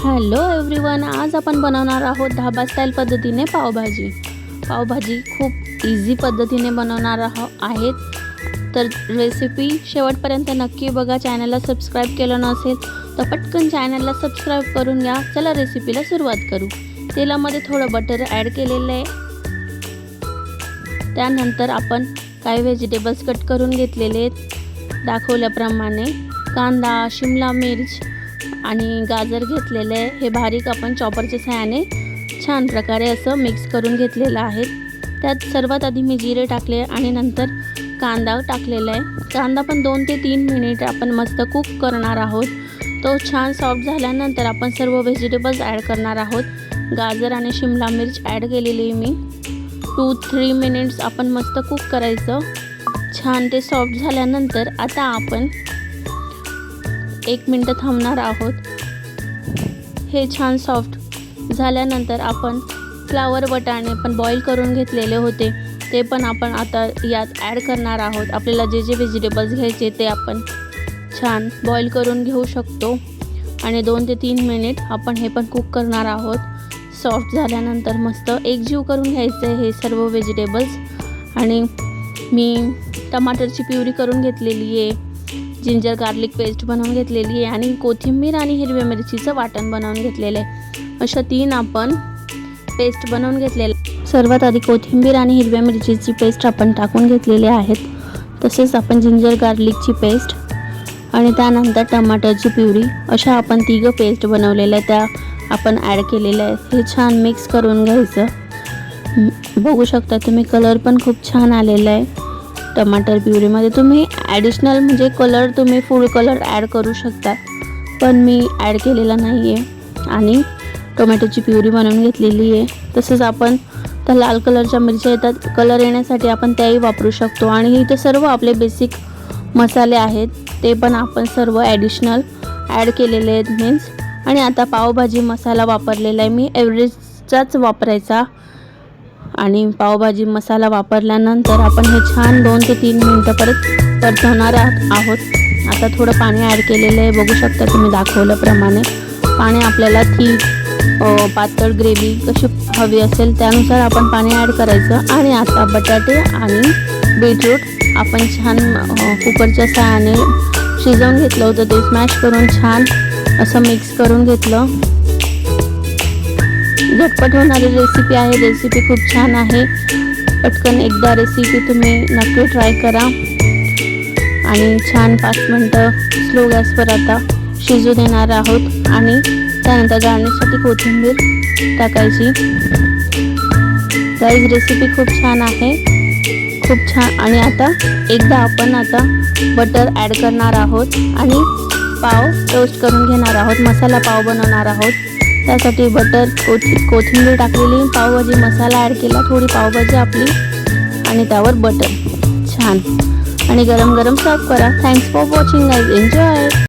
Hello everyone, आज आपण बनवणार आहोत धाबा स्टाईल पद्धतीने पावभाजी। पावभाजी खूप इझी पद्धतीने बनवणार आहेत, तर रेसिपी शेवटपर्यंत नक्की बघा। चॅनलला सबस्क्राइब केलं नसेल तर पटकन चॅनलला सबस्क्राइब करून घ्या। चला रेसिपीला सुरुवात करू। तेलामध्ये थोडं बटर ॲड केलेलं आहे। त्यानंतर आपण काही व्हेजिटेबल्स कट करून घेतलेले आहेत दाखवल्याप्रमाणे। कांदा, शिमला मिर्च आणि गाजर घेतलेले आहे। हे बारीक आपण चॉपरच्या सहाय्याने छान प्रकारे असं मिक्स करून घेतलेलं आहे। त्यात सर्वात आधी मी जिरे टाकले आणि नंतर कांदा टाकलेला आहे। कांदा पण 2 ते 3 मिनिट आपण मस्त कुक करणार आहोत। तो छान सॉफ्ट झाल्यानंतर आपण सर्व व्हेजिटेबल्स ॲड करणार आहोत। गाजर आणि शिमला मिर्च ॲड केलेली मी 2-3 मिनिट्स आपण मस्त कुक करायचं। छान ते सॉफ्ट झाल्यानंतर आता आपण 1 मिनिट थांबणार आहोत। हे छान सॉफ्ट झाल्यानंतर आपण फ्लावर वटाणे पण बॉईल करून घेतलेले होते, ते पण आपण आता यात ॲड करणार आहोत। आपल्याला जे जे व्हेजिटेबल्स घ्यायचे ते आपण छान बॉईल करून घेऊ शकतो आणि 2 ते 3 मिनिट आपण हे पण कुक करणार आहोत। सॉफ्ट झाल्यानंतर मस्त एकजीव करून घ्यायचं हे सर्व व्हेजिटेबल्स। आणि मी टमाटरची प्युरी करून घेतलेली आहे, जिंजर गार्लिक पेस्ट बनवून घेतलेली आहे आणि कोथिंबीर आणि हिरव्या मिरचीचं वाटण बनवून घेतलेलं आहे। अशा 3 आपण पेस्ट बनवून घेतलेले। सर्वात आधी कोथिंबीर आणि हिरव्या मिरचीची पेस्ट आपण टाकून घेतलेली आहेत। तसेच आपण जिंजर गार्लिकची पेस्ट आणि त्यानंतर टमाटरची प्युरी अशा आपण 3 पेस्ट बनवलेल्या त्या आपण ॲड केलेल्या आहेत। हे छान मिक्स करून घ्यायचं। बघू शकता तुम्ही कलर पण खूप छान आलेला आहे टमाटर प्युरीमध्ये। तुम्ही ॲडिशनल म्हणजे कलर तुम्ही फूड कलर ॲड करू शकता, पण मी ॲड केलेला नाही आहे। आणि टोमॅटोची प्युरी बनवून घेतलेली आहे। तसंच आपण त्या लाल कलरच्या मिरच्या येतात कलर येण्यासाठी आपण त्याही वापरू शकतो। आणि इथे सर्व आपले बेसिक मसाले आहेत ते पण आपण सर्व ॲडिशनल ॲड केलेले आहेत मीन्स। आणि आता पावभाजी मसाला वापरलेला आहे मी, एव्हरेस्टचाच वापरायचा। आणि पावभाजी मसाला वापरल्यानंतर आपण हे छान 2 ते 3 मिनिटं परत परतवणार आहोत। आता थोडं पाणी ॲड केलेलं आहे, बघू शकता तुम्ही दाखवल्याप्रमाणे। पाणी आपल्याला पातळ ग्रेव्ही कशी हवी असेल त्यानुसार आपण पाणी ॲड करायचं। आणि आता बटाटे आणि बीटरूट आपण छान कुकरच्या सहाय्याने शिजवून घेतलं होतं, ते स्मॅश करून छान असं मिक्स करून घेतलं। झटपट होणारी रेसिपी आहे, रेसिपी खूप छान आहे। पटकन एकदा रेसिपी तुम्ही नक्की ट्राय करा। आणि छान 5 मिनिटं स्लो गॅसवर आता शिजू देणार आहोत। आणि त्यानंतर गार्निशसाठी कोथिंबीर टाकायची। गाईज रेसिपी खूप छान आहे, खूप छान। आणि आता एकदा आपण आता बटर ॲड करणार आहोत आणि पाव टोस्ट करून घेणार आहोत। मसाला पाव बनवणार आहोत, त्यासाठी बटर कोथिंबीर टाकलेली, पावभाजी मसाला ॲड केला, थोडी पावभाजी आपली आणि त्यावर बटर छान। आणि गरम गरम सर्व करा। Thanks for watching guys, enjoy.